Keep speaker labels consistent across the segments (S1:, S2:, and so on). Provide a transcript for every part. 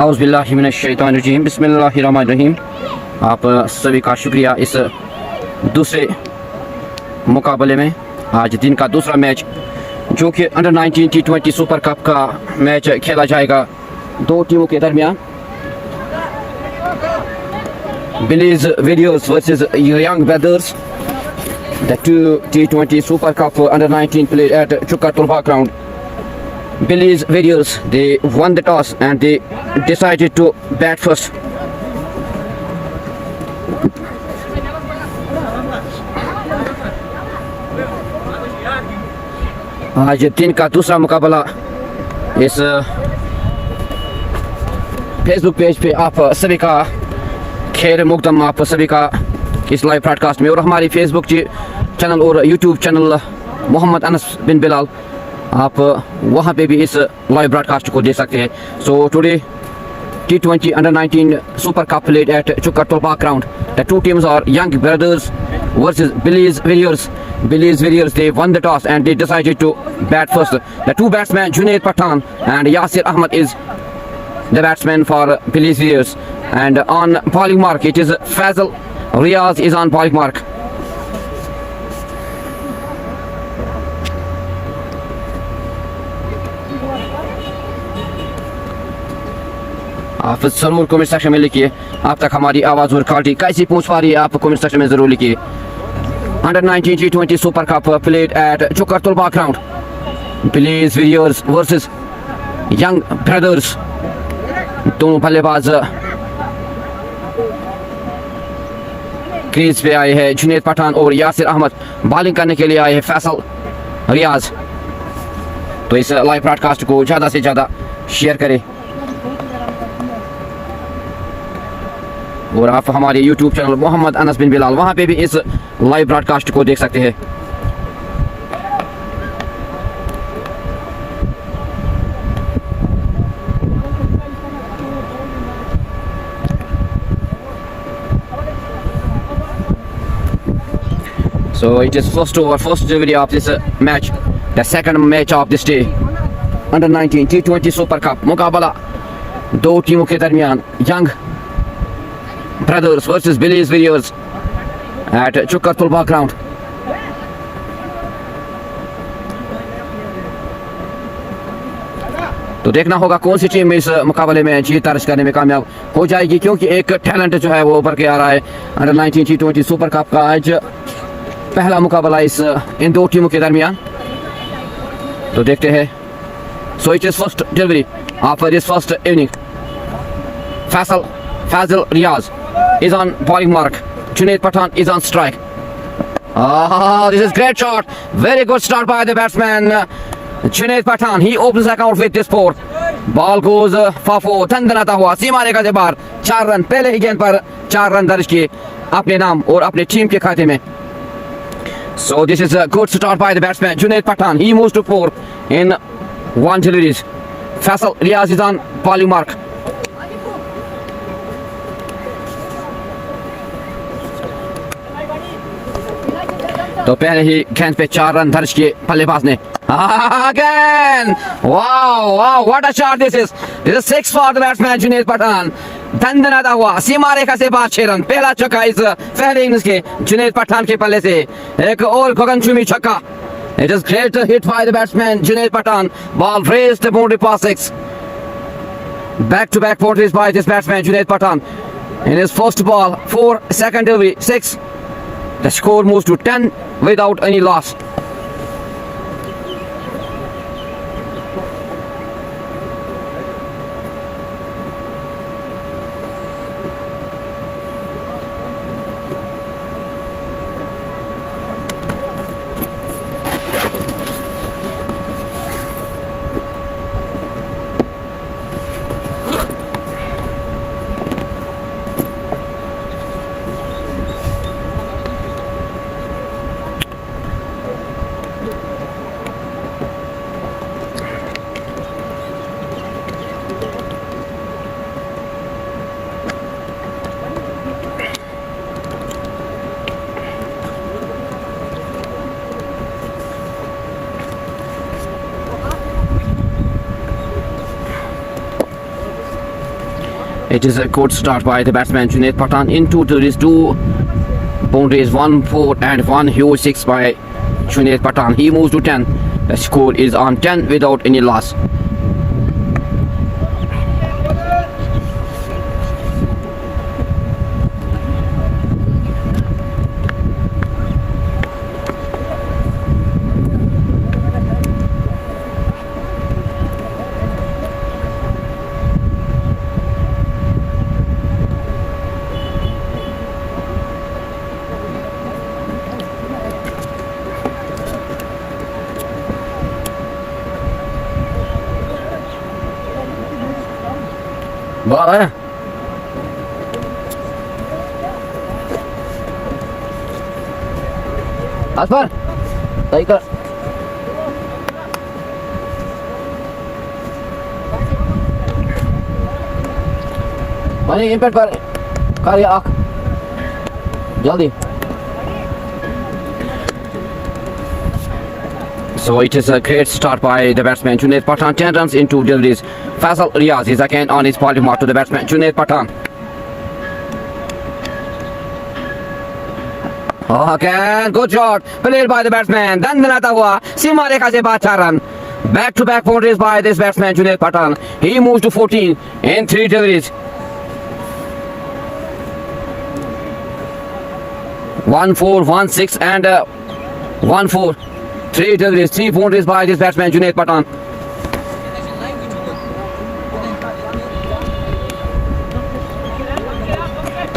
S1: औज़ुबिल्लाहिमिनश्शैतानिर्रजीम बिस्मिल्लाहिर्रहमानिर्रहीम। आप सभी का शुक्रिया इस दूसरे मुकाबले में। आज दिन का दूसरा मैच जो कि अंडर 19 T20 सुपर कप का मैच खेला जाएगा दो टीमों के दरमियान। Belize videos versus young brothers, the two T20 Super Cup under 19 played at Chukatulba ground. Billy's Warriors, they won the toss and they decided to bat first. आज दिन का दूसरा मुकाबला इस फेसबुक पेज पे आप सभी का खैर मुकदम, आप सभी का इस लाइव ब्रॉडकास्ट में, और हमारी फेसबुक चैनल और यूट्यूब चैनल मोहम्मद अनस बिन बिलाल, आप वहाँ पे भी इस लाइव ब्रॉडकास्ट को देख सकते हैं। So today T20 under 19 Super Cup played at Chukatulba ground. The two teams are Young Brothers versus Billy's Warriors. Billy's Warriors, they won the toss and they decided to bat first. The two batsmen, Junaid Pathan and Yasir Ahmed, is the batsman for Billy's Warriors. And on bowling mark, it is Fazal Riaz is on bowling mark. आप जरूर comment section में लिखिए आप तक हमारी आवाज़ और quality कैसी पहुंच पा रही है, आप कमेंट सेक्शन में जरूर लिखिए। Under 19 T20 super cup played at चुकरतुलबा ground, Billy's warriors versus young brothers. दोनों बल्लेबाज क्रीज पे आए हैं, जुनैद पठान और यासिर अहमद बॉलिंग करने के लिए आए हैं फैसल रियाज। तो इस लाइव ब्रॉडकास्ट को ज़्यादा से ज़्यादा शेयर करें और आप हमारे YouTube चैनल मोहम्मद अनस बिन बिलाल, वहाँ पे भी इस लाइव ब्रॉडकास्ट को देख सकते हैं। So it is first over, first delivery of this match, the second match of this day, under 19 T20 Super Cup मुकाबला दो टीमों के दरमियान, young brothers versus Billy's warriors at चुकरतुलबा ग्राउंड। तो देखना होगा कौन सी टीम इस मुकाबले में जीत दर्ज करने में कामयाब हो जाएगी, क्योंकि एक टैलेंट जो है वो उभर के आ रहा है। अंडर 19 T20 सुपर कप का आज पहला मुकाबला इन दो टीमों के दरमियान। तो देखते हैं। So it is first delivery of this first inning. Fazil Riaz is on bowling mark. Junaid Pathan is on strike. Oh, this is great shot. Very good start by the batsman Junaid Pathan. He opens the account with this four. Ball goes for four. धंधनाता हुआ सीमा रेखा से बाहर। 4 run पहले ही गेंद पर 4 run दर्ज किए अपने नाम और अपने टीम के खाते में। So this is a good start by the batsman Junaid Pathan. He moves to 4 in 1 deliveries. Fazil Riaz is on bowling mark. तो पहले ही गेंद पे 4 रन दर्ज किए बल्लेबाज ने। Again! Wow, what a shot this is. This is 6 for the batsman Junaid Pathan. धंधनाता हुआ सीमा रेखा से बाहर 6 रन। पहला छक्का इस पहले इनिंग्स के जुनैद पठान के पल्ले से, एक और गगनचुंबी छक्का। It is great hit by the batsman Junaid Pathan. Ball raised the boundary past 6. Back-to-back boundaries by this batsman Junaid Pathan. In his first ball, 4, second delivery, 6. The score moves to 10 without any loss. It is a good start by the batsman Junaid Pathan. Into there is 2 boundaries, 1 4 and 1 huge 6 by Junaid Pathan. He moves to 10. The score is on 10 without any loss. बाहर आया असफर सही कर बने impact पर कर या आँख जल्दी. So it is a great start by the batsman Junaid Pathan. 10 runs in 2 deliveries. Faisal Riaz is again on his bowling mark to the batsman Junaid Pathan. Again, good shot played by the batsman. Dandanata hua सीमा रेखा से बाहर 4 run. Back-to-back boundaries by this batsman Junaid Pathan. He moves to 14 in 3 deliveries. 1-4, 1-6 and 1-4. 3 deliveries, 3 boundaries by this batsman Junaid Pathan.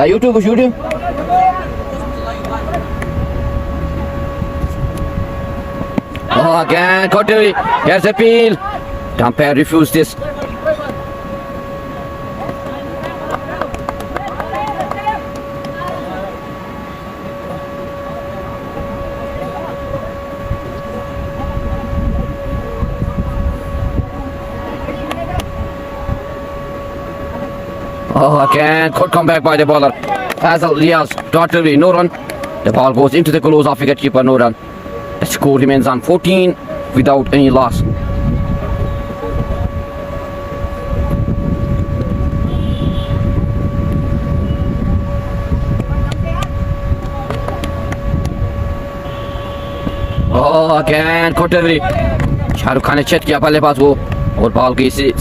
S1: YouTube shooting. Oh, again, Kotari. Here's appeal. The umpire refused this. Oh, again, good comeback by the bowler. Faisal Riaz, totally no run. The ball goes into the close of wicketkeeper, no run. The score remains on 14 without any loss. Oh, again, good delivery. Shahrukh Khan ने check किया बल्लेबाज को और ball गई से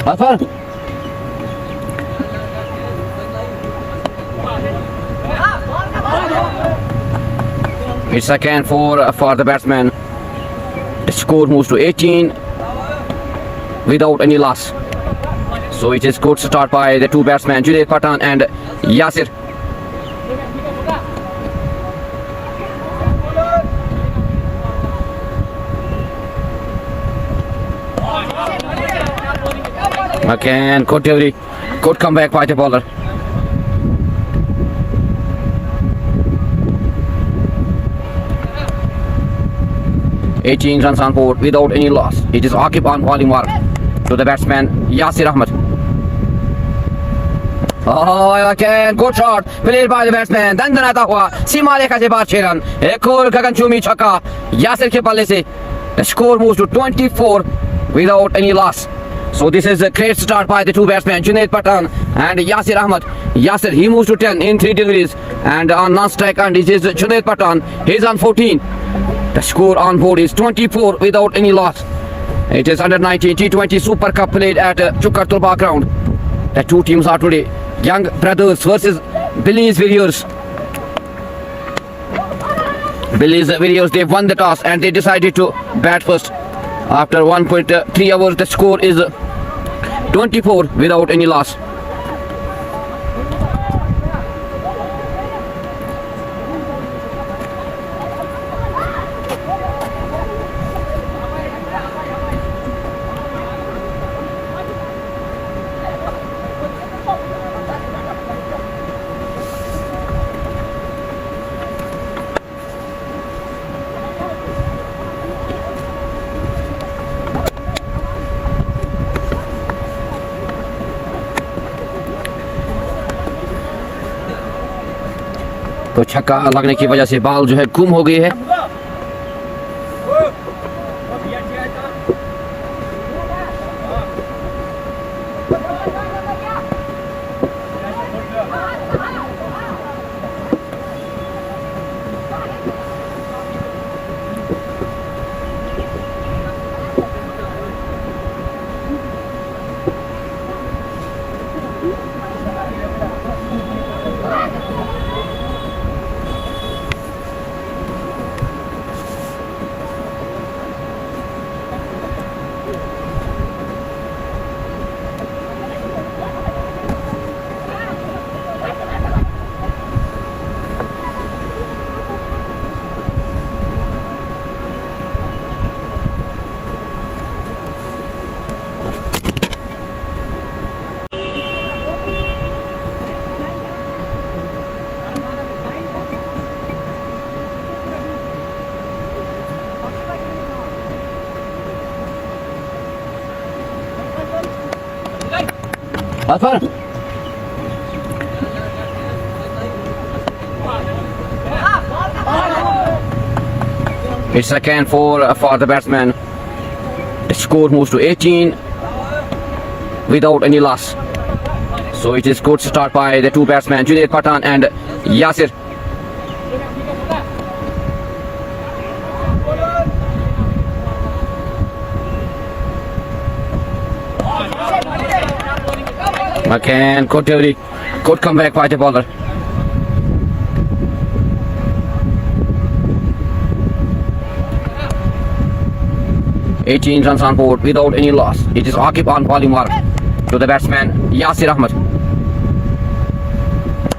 S1: Afar. It's second for the batsman. The score moves to 18 without any loss. So it is good start by the 2 batsmen Junaid Pathan and Yasir. Again, good delivery, good comeback by the bowler. runs on board without any loss. It is Aqib on bowling mark to the batsman Yasir Ahmed. Oh, again, good shot played by the batsman. दंदनाता हुआ सीमा रेखा से बाहर 6 run. एक और गगनचुंबी छक्का यासिर के बल्ले से. The score moves to 24 without any loss. So this is a great start by the two batsmen, Junaid Pathan and Yasir Ahmed. Yasir, he moves to 10 in 3 degrees, and on non-strike and this is Junaid Pathan. He's on 14. The score on board is 24 without any loss. It is under 19 T20 Super Cup played at Chukar Tulba ground. The two teams are today Young Brothers versus Billy's Warriors. Billy's Warriors, they won the toss and they decided to bat first. After 1.3 hours, the score is 24 without any loss. तो छक्का लगने की वजह से ball जो है गुम हो गई है। Alpha. It's second for the batsman. The score moves to 18 without any loss. So it is good start by the two batsmen, Junaid Pathan and Yasir. McCann, good comeback by the bowler. Runs on board without any loss. It is Akib on bowling mark to the batsman Yasir Ahmed.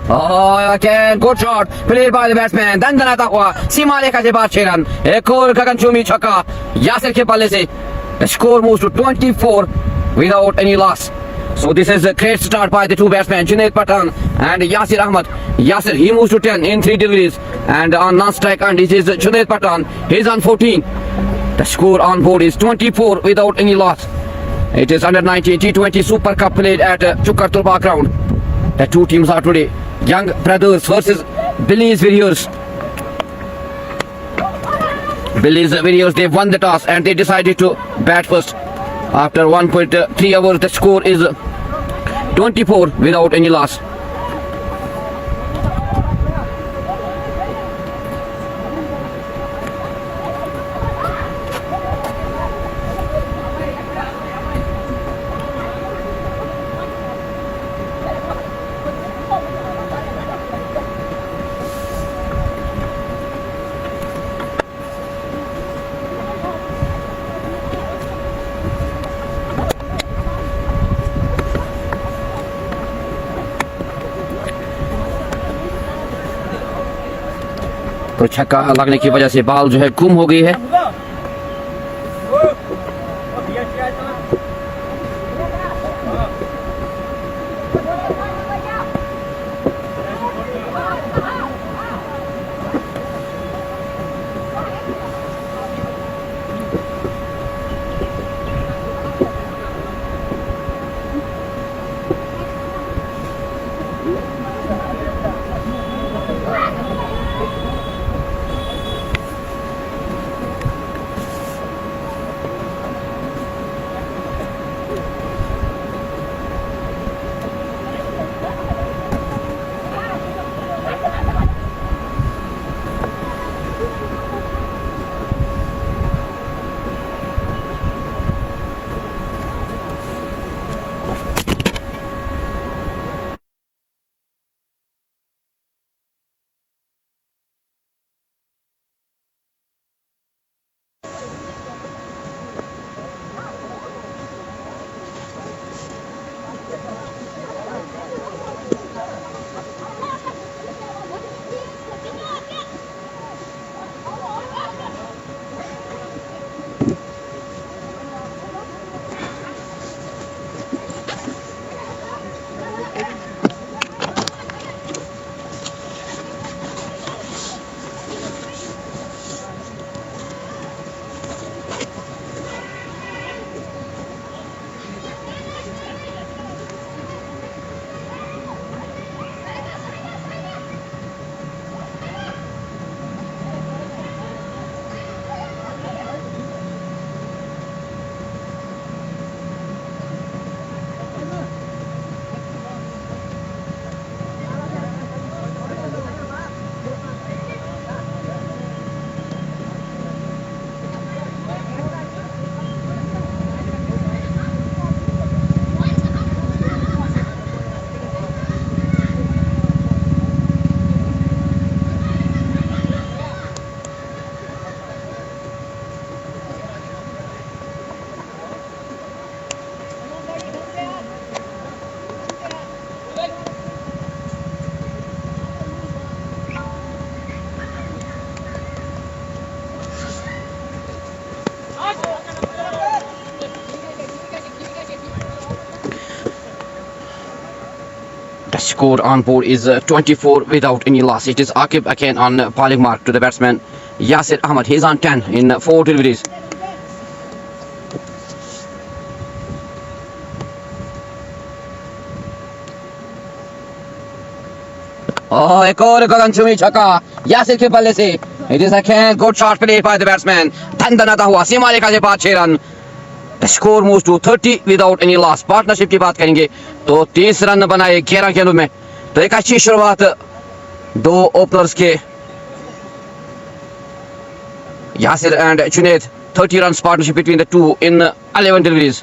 S1: Oh, again, good shot played by the batsman. Dandana Takwa, Sima Lekha se baat 6 run. Ek aur Gaganchumi chhakka Yasir ke palle se. The score moves to 24 without any loss. So this is a great start by the two batsmen, Junaid Pathan and Yasir Ahmed. Yasir, he moves to 10 in 3 degrees, and on non-strike and this is Junaid Pathan. He's on 14. The score on board is 24 without any loss. It is under 19 T20 Super Cup played at Chukar Tulba ground. The two teams are today Young Brothers versus Billy's Warriors. Billy's Warriors, they won the toss and they decided to bat first. After 1.3 hours, the score is 24 without any loss. तो छक्का लगने की वजह से ball जो है गुम हो गई है। score on board is 24 without any loss. It is Akib again on bowling mark to the batsman Yasir Ahmed. He's on 10 in 4 deliveries. Oh, एक और गगन चुमी छक्का यासिर के बल्ले से. It is again good shot played by the batsman. धंधनाता हुआ सीमा रेखा से 5-6 run. The score moves to 30 without any loss. Partnership की बात करेंगे तो 30 रन बनाए 11 गेंदों में. तो एक अच्छी शुरुआत दो ओपनर्स के Yasir and Junaid. 30 runs partnership between the two in 11 deliveries.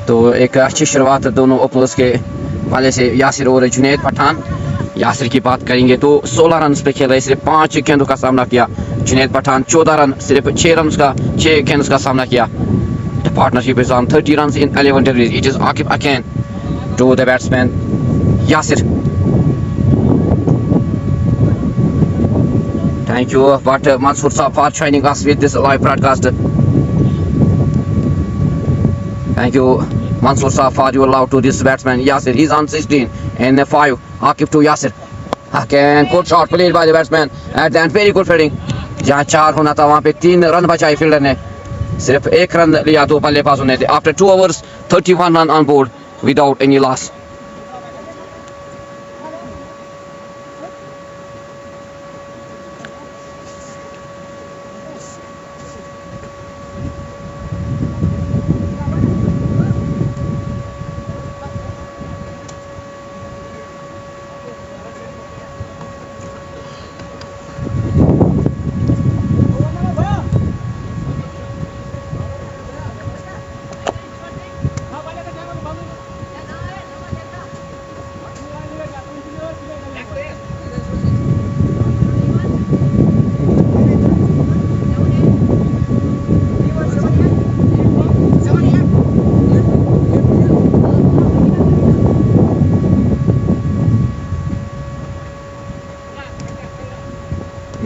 S1: तो एक अच्छी शुरुआत दोनों ओपनर्स के वाले से यासिर और जुनैद पठान. यासिर की बात करेंगे तो 16 रन पे खेल रहे, सिर्फ 5 गेंदों का सामना किया. जुनैद पठान 14 रन, सिर्फ 6 गेंदों का सामना किया. The partnership is on 30 runs in 11 deliveries. It is Akib again to the batsman Yasir. Thank you, but Mansoor Saab for joining us with this live broadcast. Thank you, Mansoor Saab, for your love to this batsman Yasir. He's on 16 and 5. Akib to Yasir. Again, good shot played by the batsman. At the end, very good fielding. जहाँ 4 होना था वहाँ पे 3 run बचाए fielder ने. सिर्फ 1 run लिया दो बल्लेबाजों ने. After 2 overs, 31 run on board without any loss.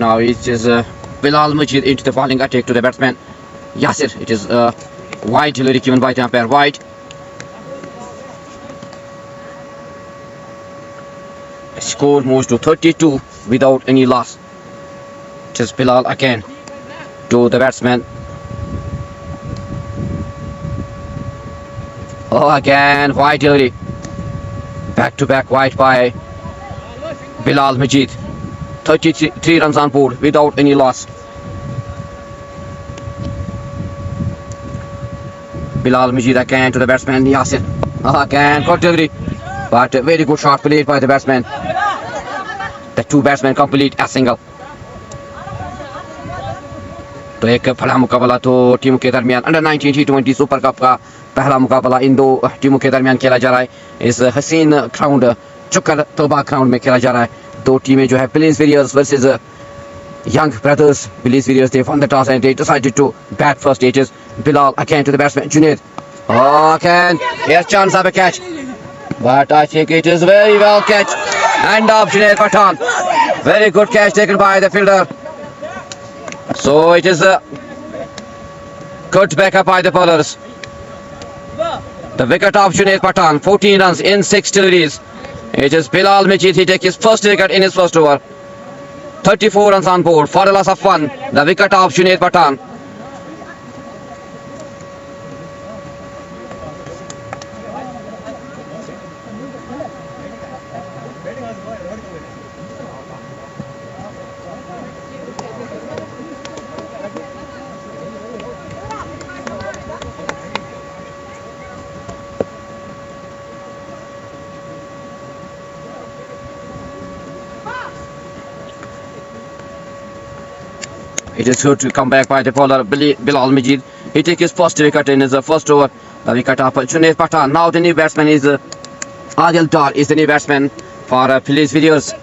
S1: Now it is Bilal Majid into the bowling attack to the batsman Yasir. It is wide delivery given by the umpire, wide. The score moves to 32 without any loss. It is Bilal again to the batsman. Oh, again wide delivery. Back to back wide by Bilal Majid. 33 runs on board without any loss. Bilal Majid again to the batsman Yasir. Again good delivery, but a very good shot played by the batsman. The two batsmen complete a single. तो एक बड़ा मुकाबला तो टीमों के दरमियान under 19 T20 super cup का पहला मुकाबला इन दो टीमों के दरमियान खेला जा रहा है. इस हसीन ग्राउंड चुकर तलबा ग्राउंड में खेला जा रहा है. दो टीमें जो है Police Warriors versus Young Brothers. Police Warriors, they won the toss and they decided to bat first. It is Bilal again to the batsman Junaid. Oh, again, yes, chance of a catch, but I think it is very well catch. End of Junaid Pathan. Very good catch taken by the fielder. So it is a good backup by the bowlers. The wicket of Junaid Pathan, 14 runs in 6 deliveries. It is Bilal Majid. He takes his first wicket in his first over. 34 runs on board for a loss of 1. The wicket of Junaid Pathan. It is good to come back by the bowler Bilal Majid. He takes his first wicket in his first over. The wicket of Junaid Pathan. Now the new batsman is Adil Dar is the new batsman for Phyllis Villiers.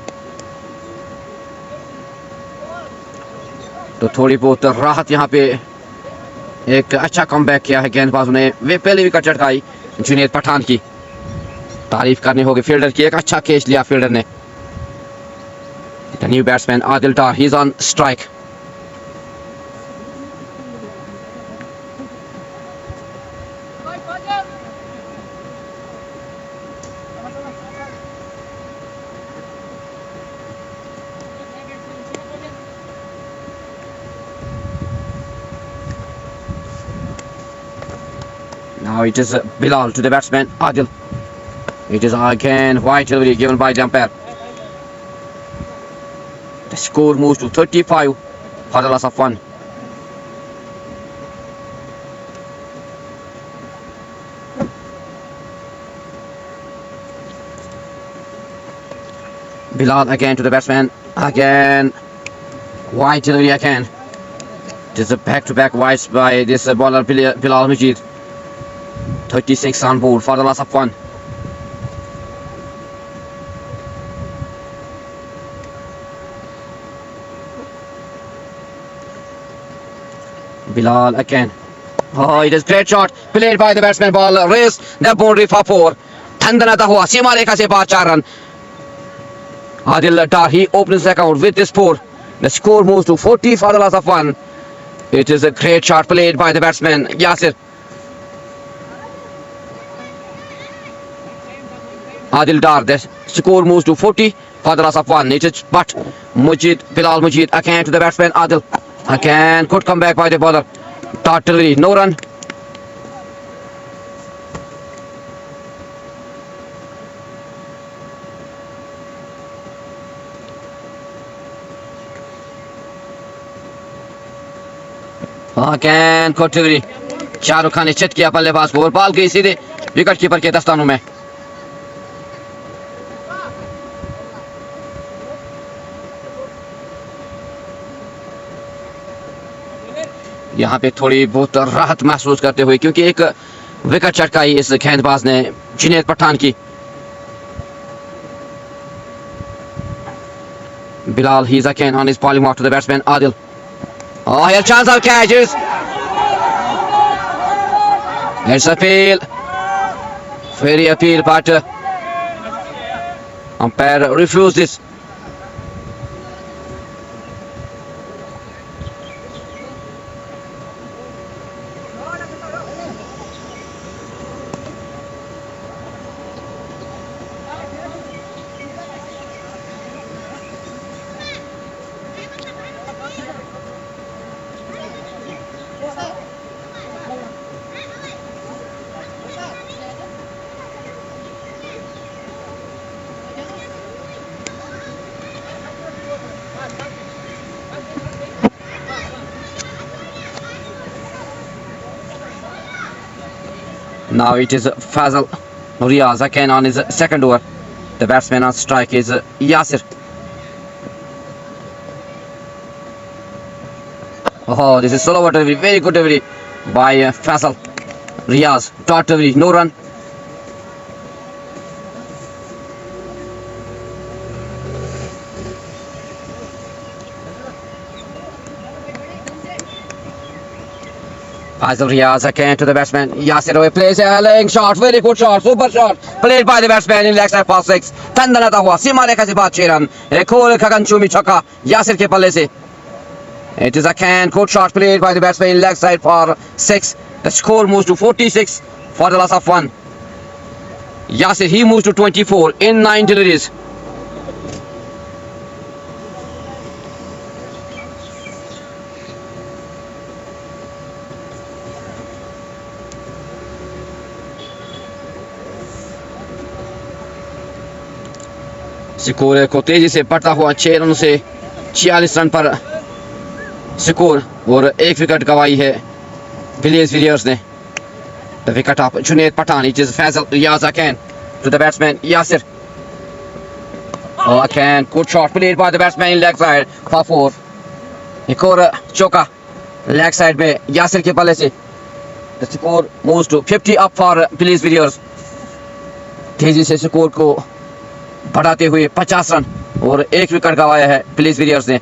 S1: तो थोड़ी बहुत राहत यहाँ पे, एक अच्छा comeback किया है गेंदबाजों ने। वे पहले विकेट चटकाई जुनैद पठान की, तारीफ करनी होगी फील्डर की, एक अच्छा कैच लिया फील्डर ने। The new batsman Adil Dar, he is on strike. Now it is Bilal to the batsman Adil. It is again wide delivery given by the umpire. The score moves to 35 for the loss of 1. Bilal again to the batsman. Again wide delivery again. It is a back-to-back wides by this bowler Bilal Majid. 36 on board for the loss of 1. Bilal again. Oh, it is great shot played by the batsman. Ball raised the boundary for 4. Thandana hua सीमा रेखा से पार 4 run. Adil Dar, he opens the account with this 4. The score moves to 40 for the loss of 1. It is a great shot played by the batsman Yasir. Adil Dar, the score moves to 40 for the loss of 1. It is but Bilal Majid again to the batsman Adil. Again, good comeback by the bowler. Dart delivery, no run. Again, good delivery. Shahrukh Khan ने chit किया बल्लेबाज को और ball गई सीधे wicket keeper के दस्तानों में। यहाँ पे थोड़ी बहुत राहत महसूस करते हुए, क्योंकि एक विकेट चटकाई इस गेंदबाज ने जुनैद पठान की। Bilal, he's again on his bowling mark to the batsman Adil. Oh, here chance of catches. It's appeal. Very appeal, but umpire refuses. Now it is Fazal Riaz again on his second over. The batsman on strike is Yasir. Oh, this is solo delivery, very good delivery by Fazal Riaz. Dot delivery, no run. Fazal Riaz again to the batsman Yasir. Away plays a laying shot, very good shot, super shot played by the batsman in leg side past 6. Thandana hua सीमा रेखा से पार 6 run. एक और गगनचुंबी छक्का यासिर के पल्ले से. It is a good shot played by the batsman in leg side for 6. The score moves to 46 for the loss of 1. Yasir, he moves to 24 in 9 deliveries. Score को तेजी से बढ़ता हुआ 6 रनों से 46 रन पर स्कोर और एक विकेट गंवाई है विलियर्स ने। The wicket of Junaid Pathan. It is Fazal Riaz again to the batsman Yasir. Oh, again, good shot played by the batsman in leg side for 4. एक और चौका लेग साइड में यासिर के बल्ले से। The score moves to 50 up for Villiers. तेजी से score को बढ़ाते हुए 50 रन और 1 विकेट गंवाया है पिलीभीत ने।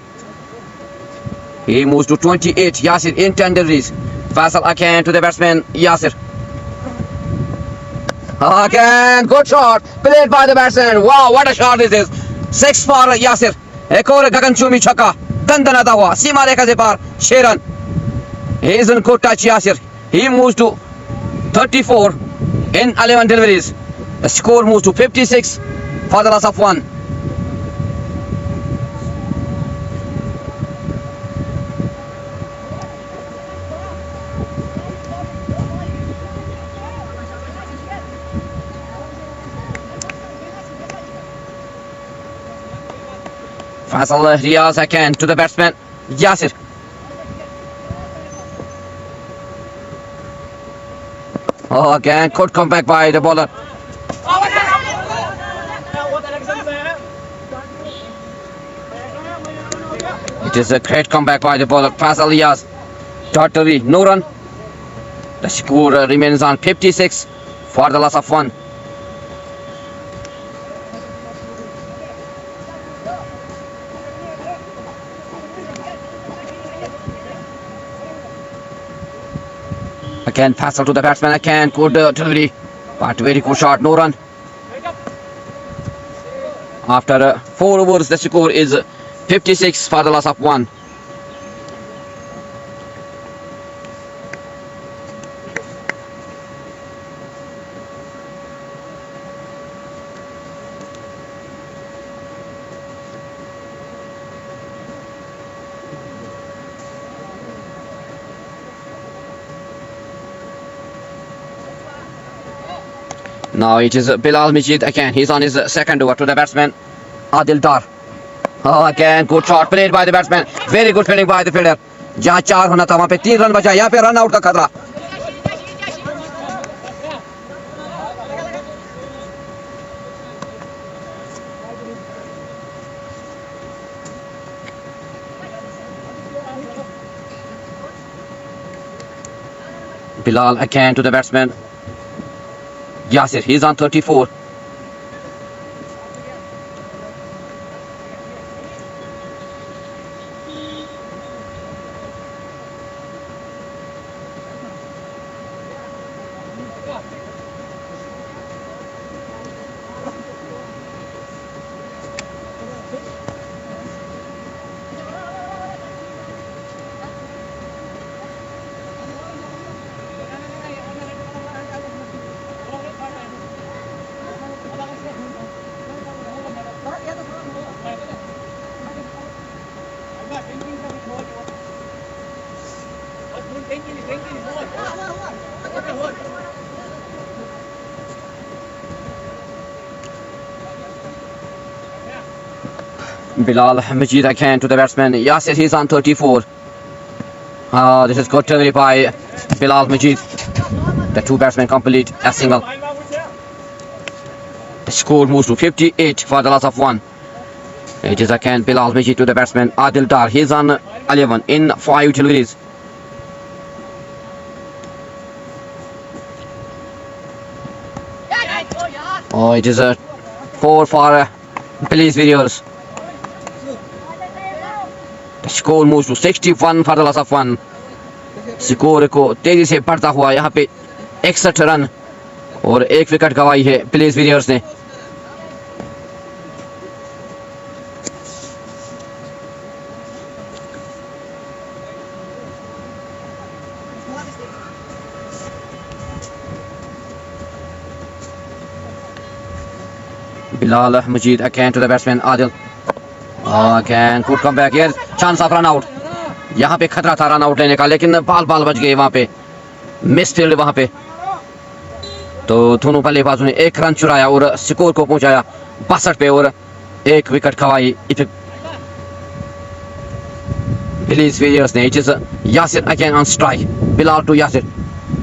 S1: He moves to 28. Yasir in 10 degrees. Faisal again to the batsman Yasir. Again, good shot played by the batsman. Wow, what a shot is this! 6 for Yasir. एक और गगनचुंबी छक्का दंदनाता हुआ सीमा रेखा से पार 6 run. He is in good touch Yasir. He moves to 34 in 11 deliveries. The score moves to 56 for the loss of 1. Faisal Riaz again to the batsman Yasir. Oh, again good comeback by the bowler. It is a great comeback by the bowler Faisal Riaz. Totally no run. The score remains on 56 for the loss of 1. Again Faisal to the batsman, again good delivery, but very good shot, no run. After 4 overs, the score is 56 for the loss of 1. Now it is Bilal Majid again. He's on his second over to the batsman Adil Dar. Oh, again good shot played by the batsman. Very good fielding by the fielder. जहाँ 4 होना था वहाँ पे 3 run बचा. यहाँ पे run out का खतरा. Bilal again to the batsman Yasir. He's on 34. Bilal Majid again to the batsman Yasir. He's on 34. This is good delivery by Bilal Majid. The 2 batsmen complete a single. The score moves to 58 for the loss of 1. It is again Bilal Majid to the batsman Adil Dar. He's on 11 in 5 deliveries. Oh, it is a 4 for Pileebhit. The score moves to 61 for the loss of 1. Score को तेजी से बढ़ता हुआ यहाँ पे 61 run और 1 wicket गंवाई है पिलीभीत ने. Bilal Majid again to the batsman Adil. Again good comeback here. Chance of run out. यहाँ पे खतरा था रन आउट लेने का, लेकिन बाल बच गए. वहाँ पे मिस फील्ड वहाँ पे. तो दोनों बल्लेबाजों ने 1 रन चुराया और स्कोर को पहुंचाया 62 पे और 1 विकेट खवाई पिलीभीत ने. It is Yasir again on strike. Bilal to Yasir.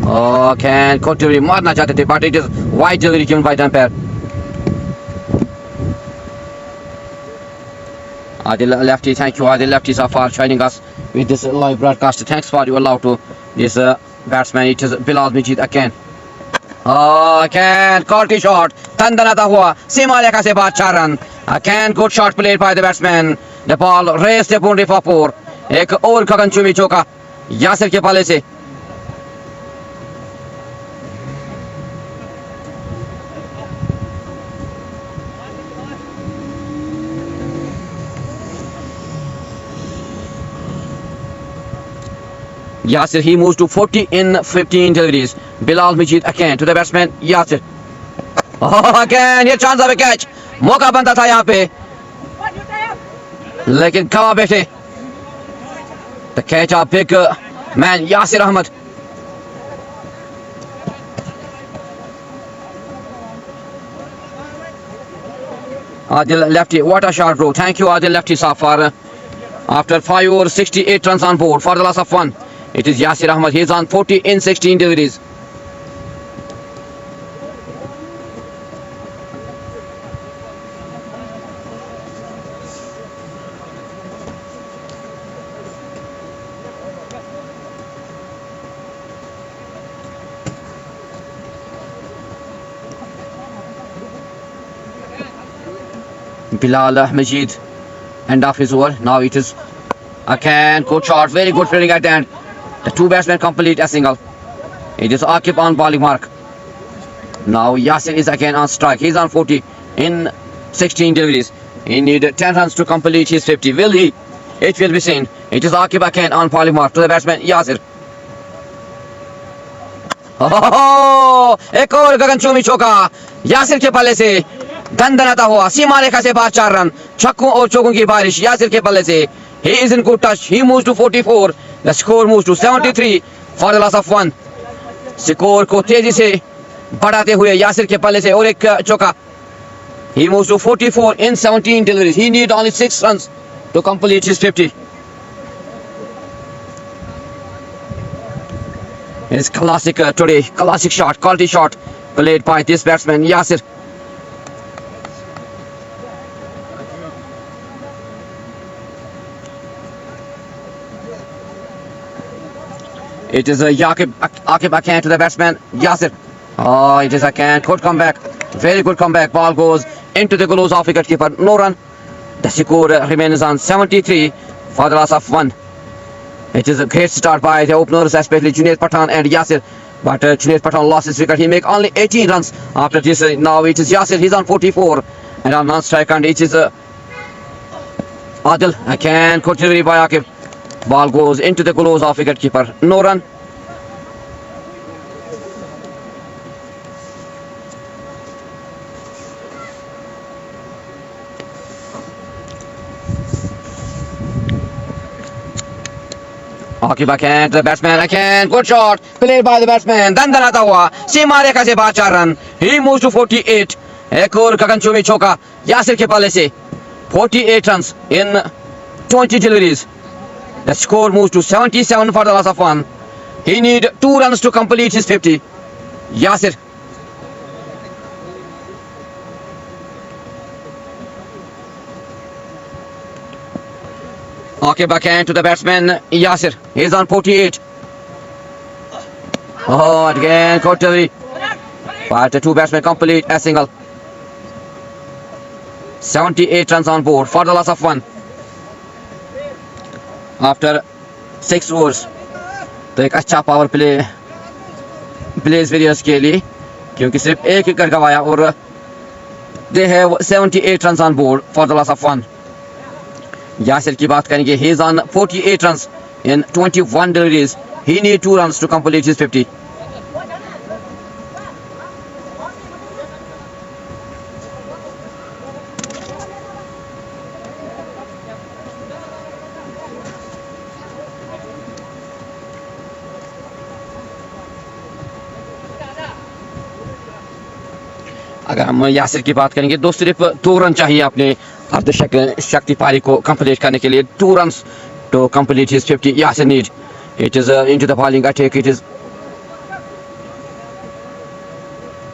S1: Again good delivery. मारना चाहते थे but it is wide delivery given by the umpire. Adil Lefty, thank you Adil Lefty for joining us with this live broadcast. Thanks for your love to this batsman. It is Bilal Majid again. Again quality shot तंदनाता हुआ सीमा रेखा से बाहर 4 run. Again good shot played by the batsman. The ball raised the boundary for 4. एक और गगनचुंबी चौका यासिर के पाले से। Yasir, he moves to 40 in 15 deliveries. Bilal Majid again to the batsman Yasir. Oh, again ये chance of a catch. मौका बनता था यहाँ पे लेकिन गवा बैठे। The catch of big man Yasir Ahmed. Adil lefty, what a shot bro. Thank you Adil lefty Safar. After 5 overs 68 runs on board for the loss of 1. It is Yasir Ahmed. He is on 40 in 16 deliveries. Bilal Majid end of his over. Now it is again good shot, very good fielding at the end. The two batsmen complete a single. It is Akib on bowling mark. Now Yasir is again on strike. He is on 40 in 16 deliveries. He needs 10 runs to complete his 50. Will he? It will be seen. It is Akib again on bowling mark to the batsman Yasir. Oh, एक और गगनचुंबी चौका यासिर के पल्ले से दंदनाता हुआ सीमा रेखा से बाहर 4 run. छक्कों और चौकों की बारिश यासिर के पल्ले से। He is in good touch. He moves to 44. The score moves to 73 for the loss of 1. Score को तेजी से बढ़ाते हुए यासिर के पल्ले से और एक चौका। He moves to 44 in 17 deliveries. He needs only 6 runs to complete his 50. His classic today, classic shot, quality shot played by this batsman Yasir. It is Akib again to the batsman Yasir. Oh, it is again good comeback, very good comeback. Ball goes into the gloves of wicketkeeper. No run. The score remains on 73 for the loss of 1. It is a great start by the openers, especially Junaid Pathan and Yasir. But Junaid Pathan lost his wicket. He make only 18 runs after this. Now it is Yasir. He's on 44 and on non-strike. And it is Adil again. Good delivery by Akib. Ball goes into the gloves of wicketkeeper. No run. Akib again to the batsman again. Good shot played by the batsman. दंदनाता हुआ सीमा रेखा से बाहर 4 run. He moves to 48. एक और गगनचुंबी चौका यासिर के पाले से. 48 runs in 20 deliveries. The score moves to 77 for the loss of 1. He needs 2 runs to complete his 50. Yasir. Akib again to the batsman Yasir. He is on 48. Oh, again good delivery. But the two batsmen complete a single. 78 runs on board for the loss of 1. After 6 overs. तो एक अच्छा power play Blaze warriors के लिए क्योंकि सिर्फ एक wicket गवाया और they have 78 runs on board for the loss of 1. Yasir की बात करेंगे. He is on 48 runs in 21 deliveries. He need 2 runs to complete his 50. अगर हम यासिर की बात करेंगे तो सिर्फ 2 रन चाहिए अपने अर्धशक्ति पारी को कंप्लीट करने के लिए. 2 runs to complete his 50. Yasir need. It is into the bowling attack. It is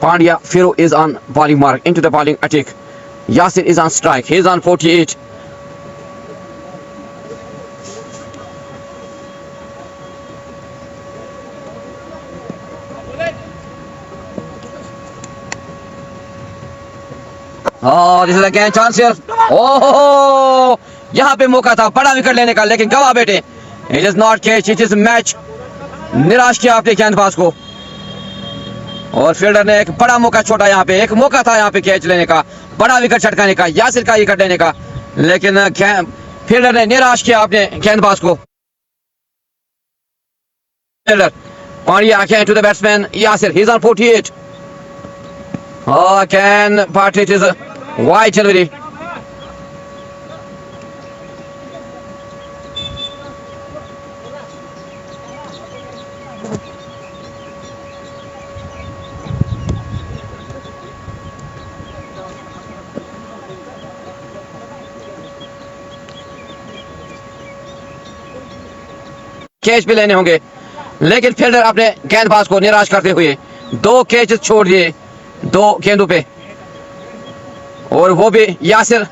S1: Pandya Firo is on bowling mark. Into the bowling attack. Yasir is on strike. He is on 48. Oh, this is again chance here. Oh, यहाँ पे मौका था बड़ा wicket लेने का, लेकिन गवा बेटे. It is not catch, it is match. निराश किया आपने गेंदबाज को. और फील्डर ने एक बड़ा मौका छोड़ा यहाँ पे. एक मौका था यहाँ पे कैच लेने का, बड़ा विकेट छटकाने का, यासिर का विकेट लेने का, लेकिन फील्डर ने निराश किया अपने गेंदबाज को. Fielder. Pandya again to the batsman Yasir. He's on 48. Oh, again, but it is a wide delivery. Catch भी लेने होंगे, लेकिन फील्डर अपने गेंदबाज को निराश करते हुए 2 कैच छोड़ दिए 2 गेंदों पे, और वो भी यासिर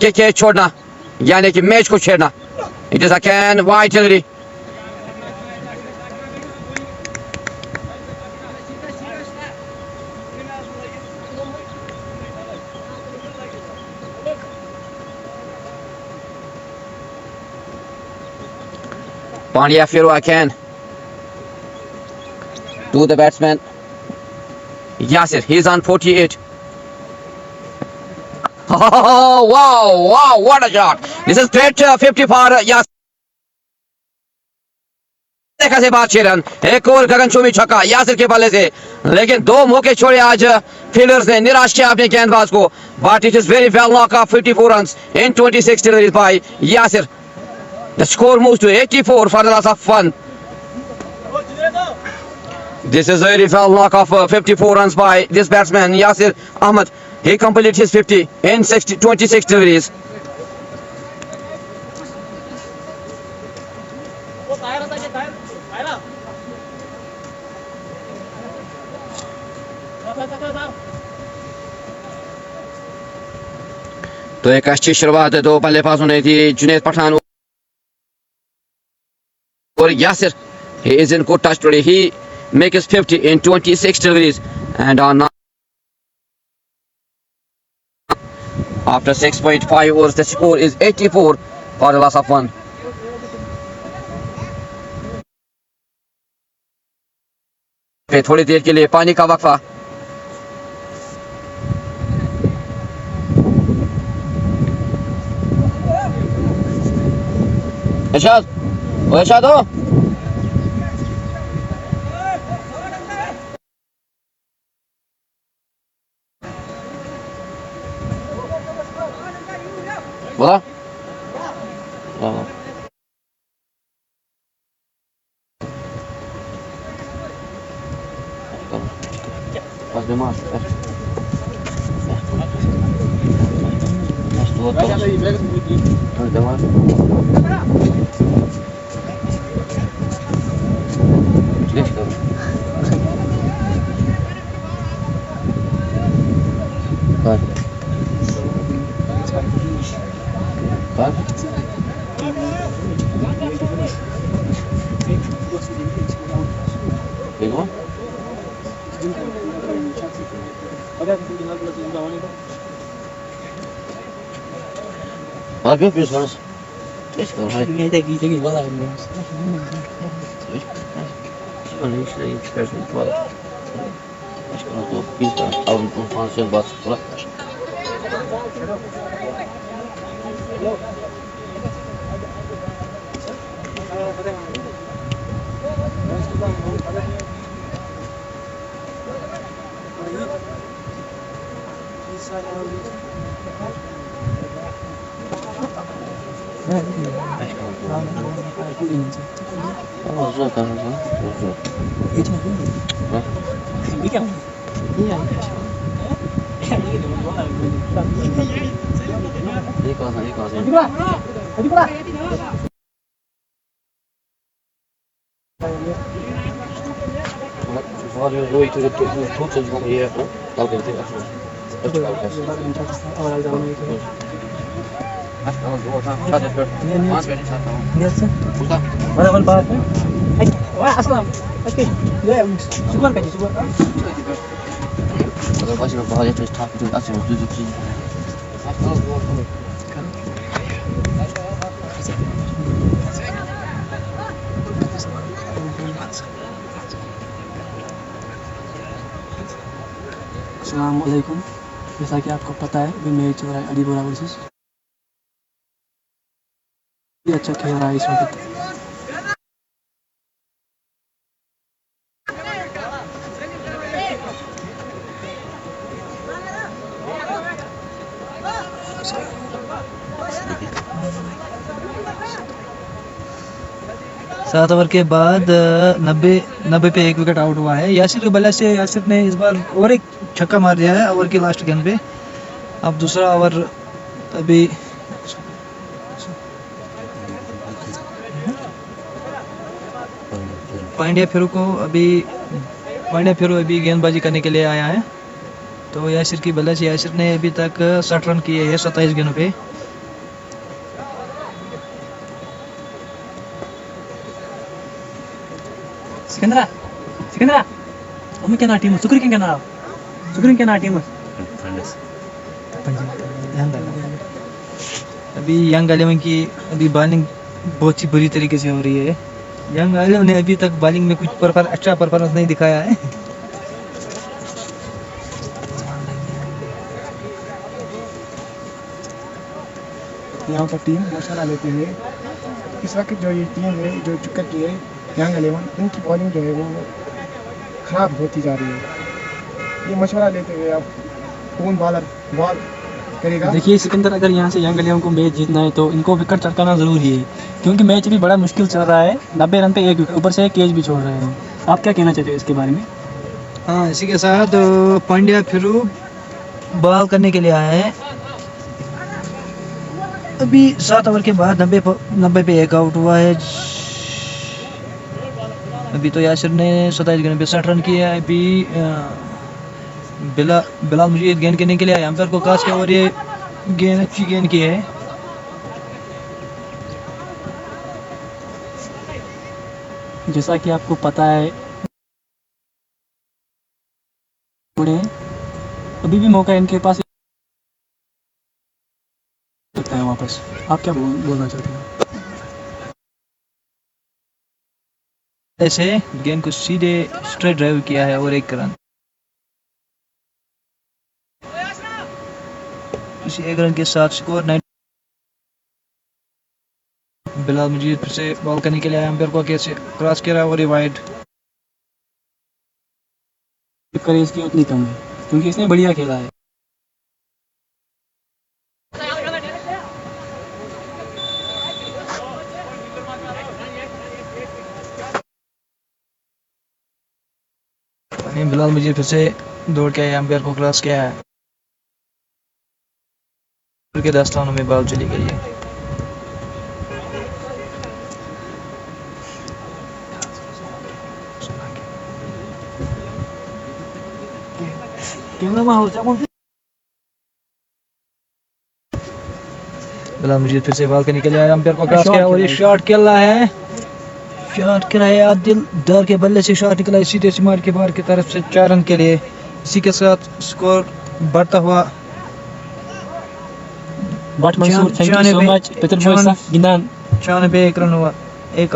S1: के कैच छोड़ना यानी कि मैच को छेड़ना. It is again wide delivery. Pandya Firu again to the batsman Yasir. He's on 48. Oh, wow, what a shot. This is great 50 for Yasir. देखा से बात 6 रन. एक और गगनचुंबी छक्का यासिर के बल्ले से, लेकिन 2 मौके छोड़े आज फील्डर्स ने, निराश किया अपने गेंदबाज को. But it is very well knocked off 54 runs in 26 deliveries by Yasir. The score moves to 84 for the loss of 1. This is a very well knock of 54 runs by this batsman Yasir Ahmed. He completed his 50 in 26 deliveries. तो एक अच्छी शुरुआत 2 बल्लेबाजों ने थी, जुनैद पठान और Yasir. He is in good touch today. He makes 50 in 26 deliveries, and on after 6.5 overs the score is 84 for the loss of 1. फिर थोड़ी देर के लिए पानी का वक्फा. इरशाद, ओ इरशाद हो. बोला pas de más. Estuvo todo. Los demás. Listo. Vale. Vale. ¿Digo? Ne yapıyorsunuz? Keşke hadi.
S2: Ne de giyecek valla bilmiyorum.
S1: Şöyle işte çıkarsın valla. Başka nasıl bir tane alın konfansiyel basıp bırak. Ama zor kanka. Zor.
S2: Geçme.
S1: Ha?
S2: Bir ya. Iya.
S1: İyi kalsın, iyi kalsın.
S2: Hadi bırak. Hadi bırak.
S1: Var ya o itu çok çok iyi yaptı. Dalga geçti.
S2: Awal zaman itu.
S1: Tamam, doğru tamam. Şahit yapıyor. Mas verin şahit tamam.
S2: Neresi?
S1: Burada.
S2: Mana mana bahas? Hai. Wah, aslam. Okey. Ya, sugar kaji sugar.
S1: Burada başına bağlı yapıyoruz. Takip ediyoruz. Açıyoruz. Düzüksüz.
S2: अस्सलाम वालेकुम। जैसा कि आपको पता है अभी match हो रहा है अलीबोरा वर्सेस। ये अच्छा खेल रहा है इस वक्त।
S3: सात ओवर के बाद 90 पे एक विकेट आउट हुआ है। यासिर के बल्ले से यासिर ने इस बार और एक छक्का मार दिया है ओवर की लास्ट गेंद पे। अब दूसरा ओवर अभी पांड्या फिरू अभी गेंदबाजी करने के लिए आया है। तो यासिर की बल्ले से यासिर ने अभी तक 60 रन किए हैं 27 गेंदों पे।
S2: सिकंदरा हम क्या टीम सुकरी क्या टीम
S3: अभी यंग एलेवन की अभी बॉलिंग बहुत ही बुरी तरीके से हो रही है। यंग एलेवन ने अभी तक बॉलिंग में कुछ अच्छा परफॉर्मेंस नहीं दिखाया है।
S4: यहाँ पर टीम मशवरा लेते हुए इस वक्त जो ये टीम है जो चुका की है यंग एलेवन, इनकी बॉलिंग जो है वो ख़राब होती जा रही है। ये मशवरा लेते हुए अब कौन बॉलर बॉल करेगा।
S2: देखिए सिकंदर, अगर यहाँ से यंग एलेवन को मैच जीतना है तो इनको विकेट चटकाना ज़रूरी है, क्योंकि मैच भी बड़ा मुश्किल चल रहा है। 90 रन पे एक विकेट, ऊपर से एक कैच भी छोड़ रहे हैं। आप क्या कहना चाहते हो इसके बारे में?
S3: हाँ, इसी के साथ पांड्या फिरू बॉल करने के लिए आए हैं। अभी 7 ओवर के बाद 90 पे एक आउट हुआ है। अभी तो यासिर ने 27 गेंद पे 60 रन किए हैं। अभी बिलाल मुझे गेंद करने के लिए आया अंपायर को क्रॉस किया और ये गेंद अच्छी गेंद की है।
S2: जैसा कि आपको पता है अभी भी मौका इनके पास सकता है वापस। आप क्या बोलना चाहते हैं?
S3: ऐसे गेंद को सीधे स्ट्रेट ड्राइव किया है और 1 रन। इसी 1 रन के साथ स्कोर 9। बिलाल मुझे फिर से बॉल करने के लिए आया, अंपायर को कैसे क्रॉस किया और ये वाइड।
S2: करें इसकी उतनी कम है क्योंकि इसने बढ़िया खेला है।
S3: बिलाल मुझे फिर से दौड़ के आया, अंपायर को क्रॉस किया है। के 10 रनों में बॉल चली गई है। बिलाल मुझे फिर से बॉल करने के लिए आया, अंपायर को क्रॉस किया और ये शॉट खेला है। शॉट कराया आदिल दार के बल्ले से शॉट निकला सीधे सिमार के बाहर की तरफ से 4 रन के लिए। इसी के साथ स्कोर बढ़ता हुआ।
S2: But Mansoor, thank you so much. पेटर बोयसा गिनान
S3: 94 1 रन हुआ। एक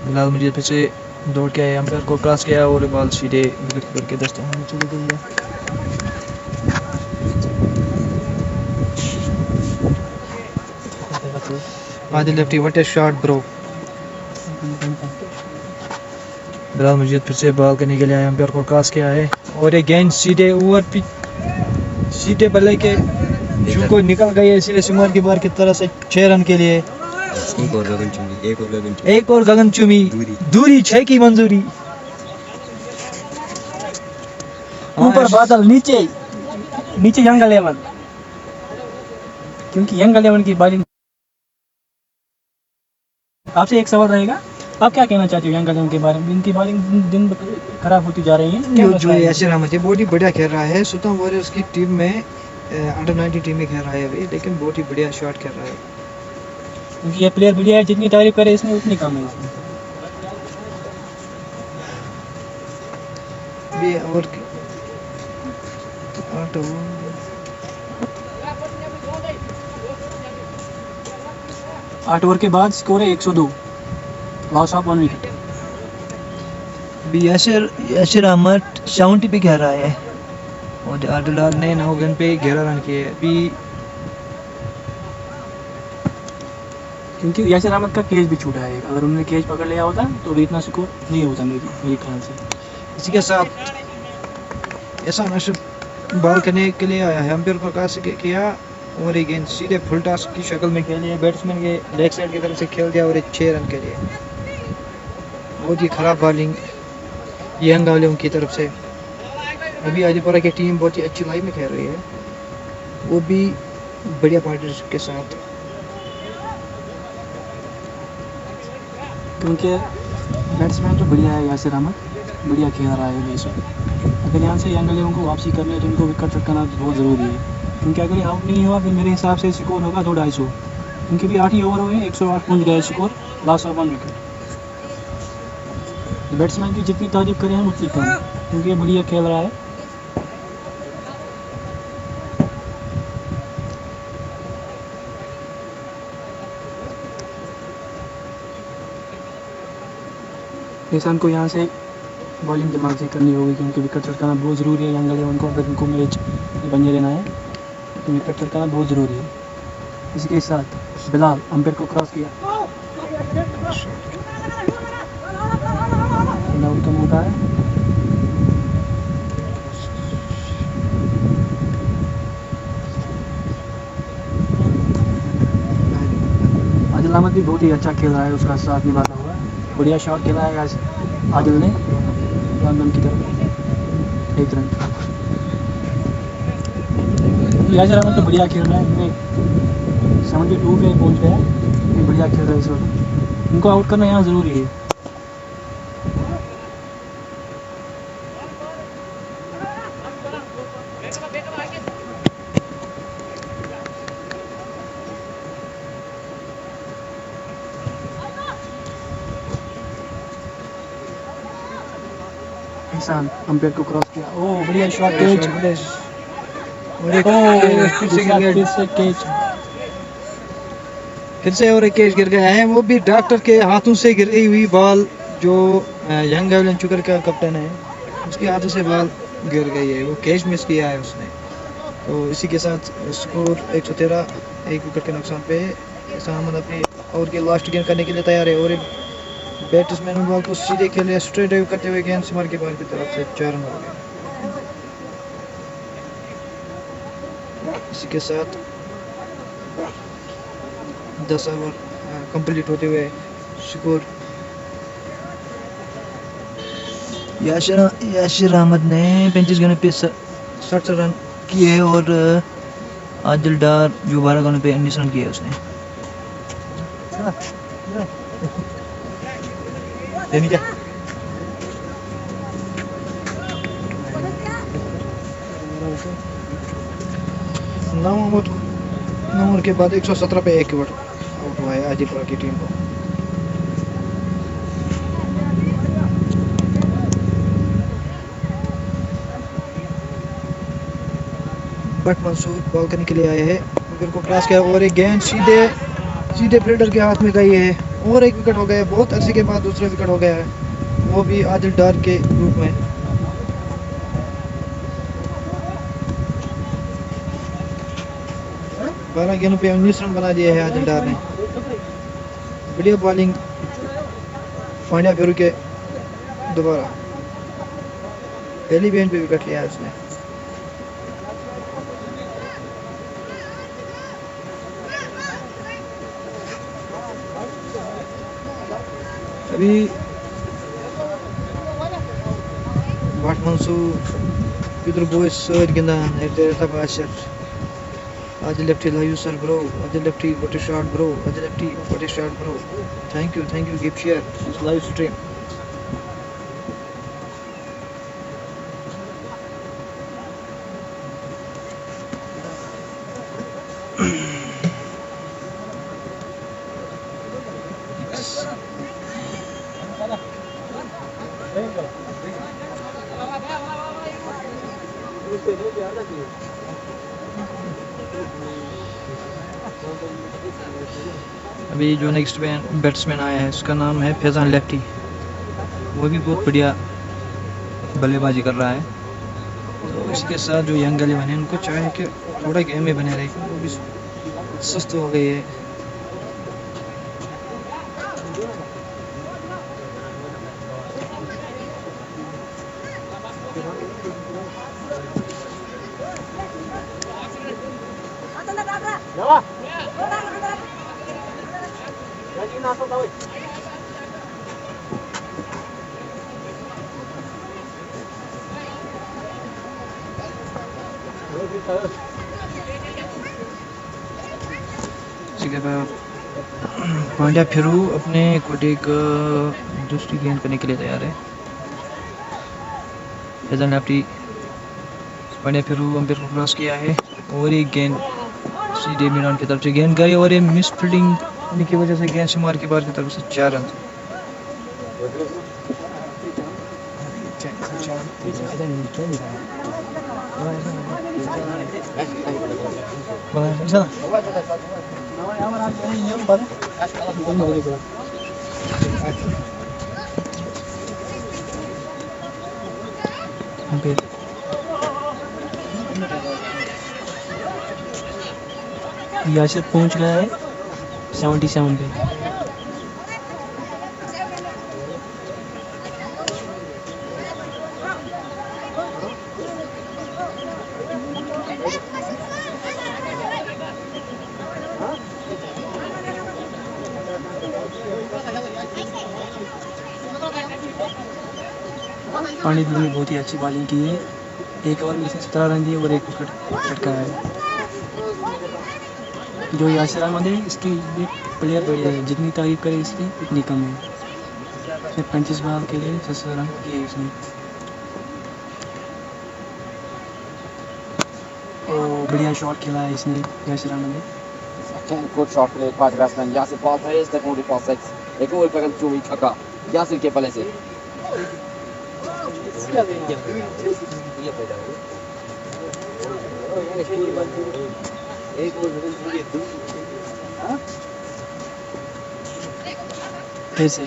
S3: बिलाल मुझे फिर से दौड़ के आया, अंपायर को क्रॉस किया और बॉल सीधे विकेट करके 10 रन में चली गई है। Adil lefty, what A shot bro. Bilal मुझे फिर से बॉल करने के लिए आया, अंपायर को क्रॉस किया है और ये गेंद सीधे ओवर पिच सीधे बल्ले के शू को निकल गई है सीधे सिमर की बार की तरह से 6 रन के लिए। एक और गगनचुमी दूरी 6 की मंजूरी।
S2: ऊपर बादल, नीचे यंग एलेवन, क्योंकि यंग एलेवन की बॉलिंग। आपसे एक सवाल रहेगा, आप क्या कहना चाहते हो यंग एलेवन के बारे में? इनकी बॉलिंग दिन खराब होती जा रही है।
S3: जो यासिर अहमद है बहुत ही बढ़िया खेल रहा है। सुल्तान वॉरियर्स की टीम में अंडर 19 टीम में खेल रहा है अभी, लेकिन बहुत ही बढ़िया शॉट खेल रहा है।
S2: क्योंकि ये प्लेयर बढ़िया है, जितनी तारीफ करे इसमें उतनी कम है इसमें।
S3: भी और
S2: 8 ओवर के बाद स्कोर है 102, लॉस ऑफ 1 विकेट।
S3: भी यासिर अहमद 70 पे खेल रहा है और आदिलाल ने 9 रन पे 11 रन किए। अभी
S2: क्योंकि यासिर अहमद का कैच भी छूटा है, अगर उन्होंने कैच पकड़ लिया होता तो भी इतना स्कोर नहीं होता मेरे ख्याल से।
S3: इसी के साथ ऐसा नशर बॉल करने के लिए आया है, अंपायर को कहा किया और एक गेंद सीधे फुल टॉस की शक्ल में खेली है, बैट्समैन के लेग साइड की तरफ से खेल दिया और एक 6 रन के लिए। बहुत ही खराब बॉलिंग यंग वालों की तरफ से। अभी आदिपुरा की टीम बहुत ही अच्छी लाइन में खेल रही है, वो भी बढ़िया पार्टनरशिप के साथ।
S2: क्योंकि बैट्समैन तो बढ़िया है, यासिर अहमद बढ़िया खेल रहा है मैच में। अगर यहाँ से यंग वालों को वापसी करनी है तो उनको विकेट चटकाना बहुत ज़रूरी है, क्योंकि अगर आउट नहीं हुआ फिर मेरे हिसाब से स्कोर होगा 250, क्योंकि भी 8 ही ओवर हुए 108 पहुँच गया score, loss of 1 wicket. Batsman की जितनी तारीफ करें हम उतनी कम, क्योंकि ये बढ़िया खेल रहा है। इंसान को यहाँ से बॉलिंग दिमाग से करनी होगी, क्योंकि विकेट चटकाना बहुत ज़रूरी है यंग इलेवन को। अगर इनको मैच बने रहना है तो विकेट चटकाना बहुत ज़रूरी है। इसी के साथ बिलाल अंपायर को क्रॉस किया, आउट का मौका है। आदिल अहमद भी बहुत ही अच्छा खेल रहा है, उसका साथ निभाता हुआ बढ़िया शॉट खेला है आज आदिल ने लंदन की तरफ 1 रन। यासिर अहमद तो बढ़िया खेल रहा है, 72 पे पहुंच गया है, बढ़िया खेल रहा है इस वक्त। इनको आउट करना यहाँ ज़रूरी है। इंसान अंपायर को क्रॉस किया, ओह बढ़िया शॉट कैच,
S3: फिर से और एक कैच गिर गया है, वो भी डॉक्टर के हाथों से गिरी हुई बॉल। जो यंग एवलन चुकर का कैप्टन है उसके हाथों से बॉल गिर गई है, वो कैच मिस किया है उसने। तो इसी के साथ स्कोर 113, 1 विकेट के नुकसान पे। अहमद अपनी ओवर की लास्ट गेंद करने के लिए तैयार है और बैट्समैन बॉल को सीधे खेले स्ट्रेट ड्राइव करते हुए गेंद सीमार के बाहर की तरफ से 4 रन हो गए। इसी के साथ 10 ओवर कंप्लीट होते हुए स्कोर यासिर अहमद ने 35 गेंदों पे 60 रन किए और आदिल डार जो 12 गेंदों पे 19 रन किए उसने। क्या नौ ओवर के बाद 117 पे 1 विकेट आउट हुआ है आदिपुरा की टीम को। बट मंसूर बॉल करने के लिए आए हैं, विकेट को क्रॉस किया और एक गेंद सीधे फील्डर के हाथ में गई है और 1 विकेट हो गया। बहुत अर्से के बाद दूसरा विकेट हो गया है, वो भी आदिल डार के रूप में। बारह गेंदों पे 19 रन बना दिए हैं आदिल डार ने। बढ़िया बॉलिंग फांडिया फेरू के दोबारा पहली गेंद पे विकेट लिया है उसने। अभी Bart Mansour, Peter Boyce, गिंदान निर्देशक बादशाह, आज लेफ्टी लाइव सर ब्रो, आज lefty what a shot bro, आज lefty what a shot bro. Thank you give share this live stream. अभी जो नेक्स्ट बैट्समैन आया है उसका नाम है फैज़ान लेफ्टी। वो भी बहुत बढ़िया बल्लेबाजी कर रहा है। तो इसके साथ जो यंग इलेवन है उनको चाहे कि थोड़ा गेम में बने रहे, वो भी सुस्त हो गई है। इसके बाद पांड्या फिर अपने कोटे का दूसरी गेंद करने के लिए तैयार है। फैज़ान लेफ्टी, पांड्या फिर अंपायर को क्रॉस किया है और एक गेंद सीधे मीरान की तरफ से गेंद गई और ये मिस फील्डिंग होने की वजह से गेंद शुमार के बाद की तरफ से 4 रन।
S2: यासिर पहुंच गया है 77 पे। पानी ने बहुत ही अच्छी बॉलिंग की है। एक ओवर में इसने 17 रन दिए और 1 विकेट चटकाया है। जो यासिर अहमद है इसकी ये प्लेयर बढ़िया है, जितनी तारीफ करे इसकी उतनी कम है। 35 बॉल के लिए 600 रन किए इसने। बढ़िया शॉट खेला है इसने यासिर अहमद ने।
S1: Again, good shot played by the batsman. Yasir ball raised the boundary for 6. एक ओवर पर चूमी छक्का यासिर के पले से।
S2: फिर से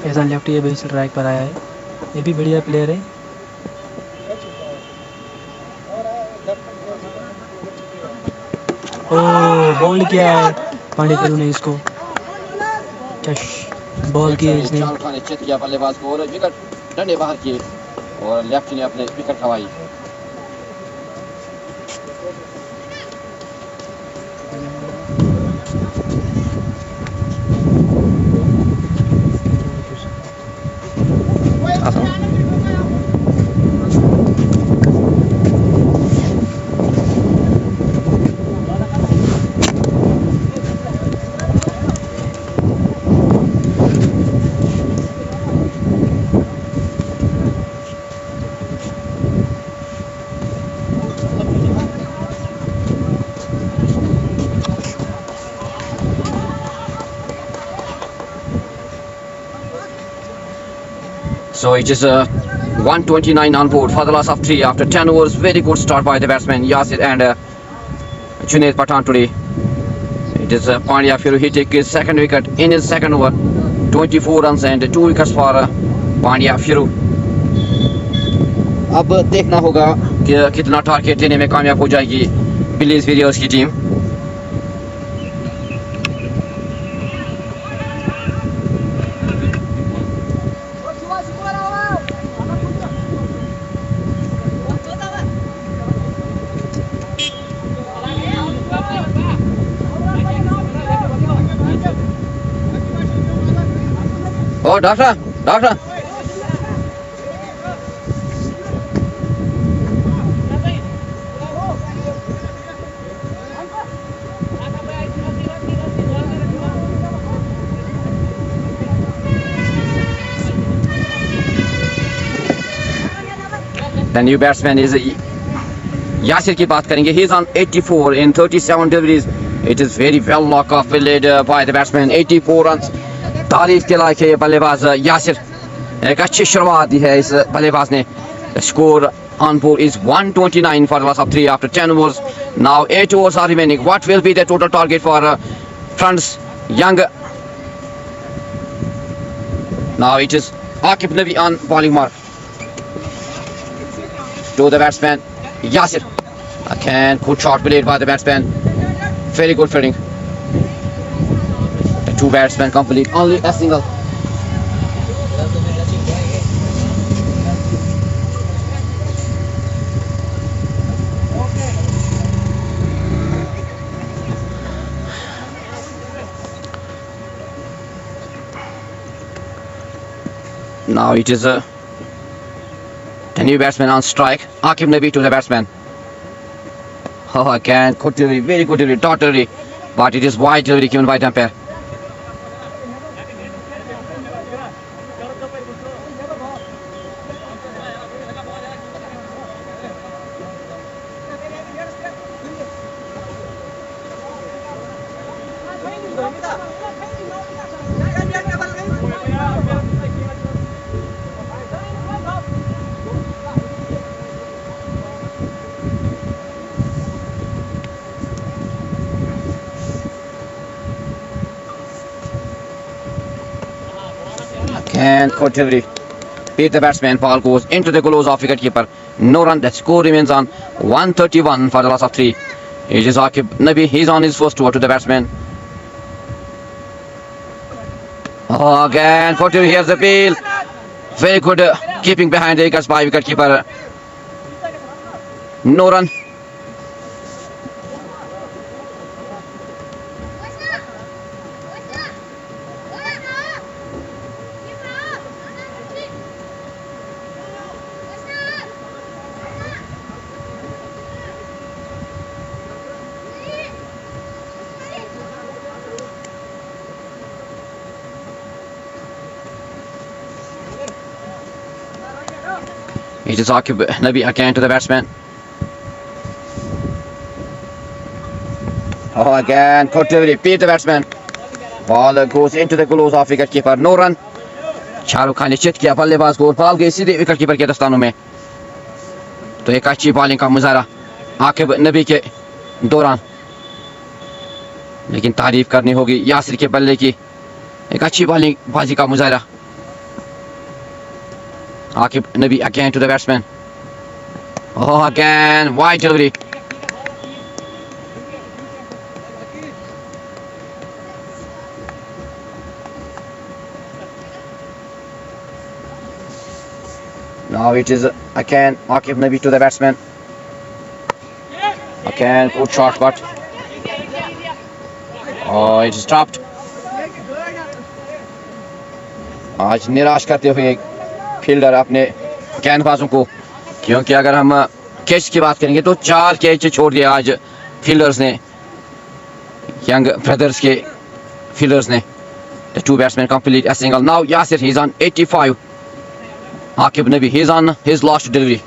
S2: फैज़ान लेफ्टी अभी स्ट्राइक पर आया है। ये भी बढ़िया प्लेयर है। बॉल किया है पांडे करू ने इसको, बॉल किया इसने।
S1: शाहरुख खान ने चेक किया बल्लेबाज को और विकेट डंडे बाहर किए और लेफ्टी ने अपने wicket Khowai. So it is 129 on board for the loss of 3 after 10 overs. Very good start by the batsman Yasir and Junaid Pathan today. It is Pandya Firu. He took his second wicket in his second over. 24 runs and 2 wickets for Pandya Firu. अब देखना होगा कि कितना target देने में कामयाब हो जाएगी विलेज वॉरियर्स की team. Oh, doctor. The new batsman is Yasir की बात करेंगे. He is on 84 in 37 deliveries. It is very well knock off led by the batsman. 84 runs. तारीफ के लायक है ये बल्लेबाज यासिर. एक अच्छी शुरुआत दी है इस बल्लेबाज ने. The score on board is 129 for the loss of 3 after 10 overs. Now 8 overs are remaining. What will be the total target for France Young? Now it is Akif Nabi on bowling mark. To the batsman Yasir. Again, good shot played by the batsman. Very good fielding. The two batsmen complete only a single. Now it is the new batsman on strike. Akif Nabi to the batsman. Oh, again, good delivery, very good delivery, dot delivery, but it is wide delivery given by the umpire. And good delivery. Beat the batsman. Ball goes into the gloves of wicketkeeper. No run. The score remains on 131 for the loss of 3. It is Akif Nabi. He's on his first tour to the batsman. Oh, again, good delivery. Here's the ball. Very good keeping behind the wickets by wicketkeeper. No run. It is Akif Nabi again to the batsman. Oh, again, good delivery. Beat the batsman. Ball goes into the gloves of wicketkeeper. No run. Shahrukh Khan ने chit किया बल्लेबाज को और ball गई सीधे wicketkeeper के दस्तानों में. तो एक अच्छी बॉलिंग का मुजाहरा आकिब नबी के दौरान, लेकिन तारीफ करनी होगी यासिर के बल्ले की. एक अच्छी बॉलिंग बाजी का मुजाहरा. Akif Nabi again to the batsman. Oh, again, wide delivery. Now it is again Akif Nabi to the batsman. Again, good shot, but oh, it is dropped. आज निराश करते हुए फील्डर अपने गेंदबाजों को, क्योंकि अगर हम कैच की बात करेंगे तो 4 कैच छोड़ दिया आज फील्डर्स ने, यंग ब्रदर्स के फील्डर्स ने. The two batsmen complete a single. Now Yasir, he's on 85. Akif Nabi, he's on his last delivery.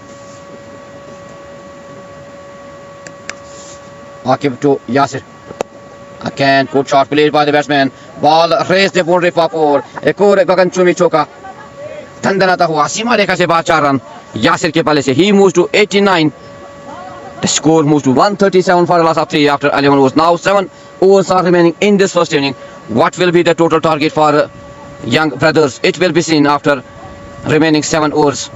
S1: Akif to Yasir. Again, good shot played by the batsman. Ball raised the boundary for 4. एक और गगनचुंबी चौका धंधनाता हुआ सीमा रेखा से बाहर 4 run Yasir के बल्ले से. He moves to 89. The score moves to 137 for the loss of 3 after 11 overs. Now 7 overs are remaining in this first inning. What will be the total target for young brothers? It will be seen after remaining 7 overs.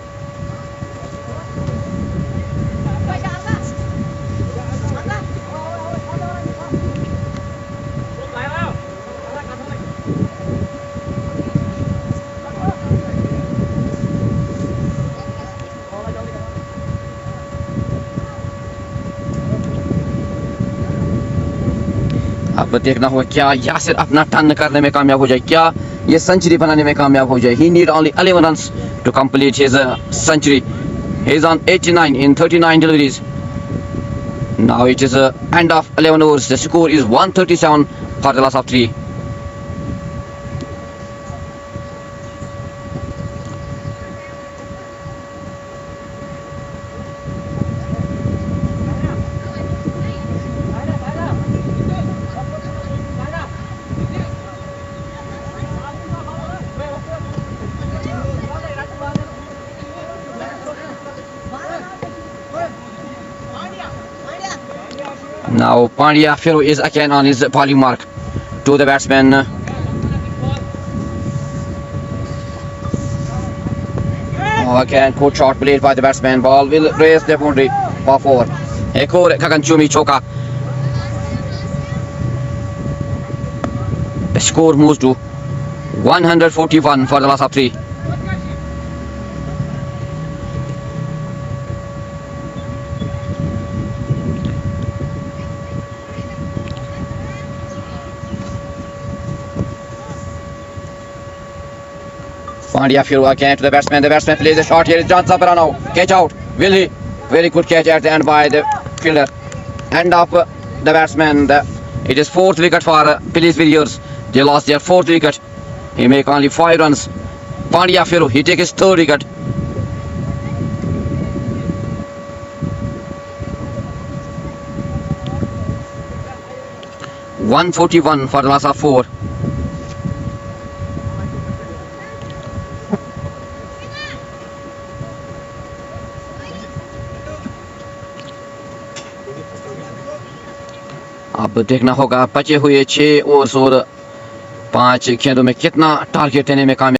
S1: अब देखना होगा क्या यासिर अपना turn करने में कामयाब हो जाए, क्या ये सेंचुरी बनाने में कामयाब हो जाए. He need only 11 runs to complete his century. He is on 89 in 39 deliveries. Now it is end of 11 overs. The score is 137 for the loss of 3. Now Pandya Firu is again on his volley mark to the batsman. Again good shot played by the batsman. Ball will raise the boundary for 4. एक और गगन चूमी चौका. The score moves to 141 for the loss of 3. Pandya Firu again to the batsman. The batsman plays a shot here. John Sabra now. Catch out. Will he? Very good catch at the end by the fielder. End of the batsman. It is 4th wicket for Police Warriors. They lost their 4th wicket. He make only 5 runs. Pandya Firu, he take his 3rd wicket. (141) for the loss of 4. अब देखना होगा बचे हुए 6 overs और 5 गेंदों में कितना target देने में कामयाब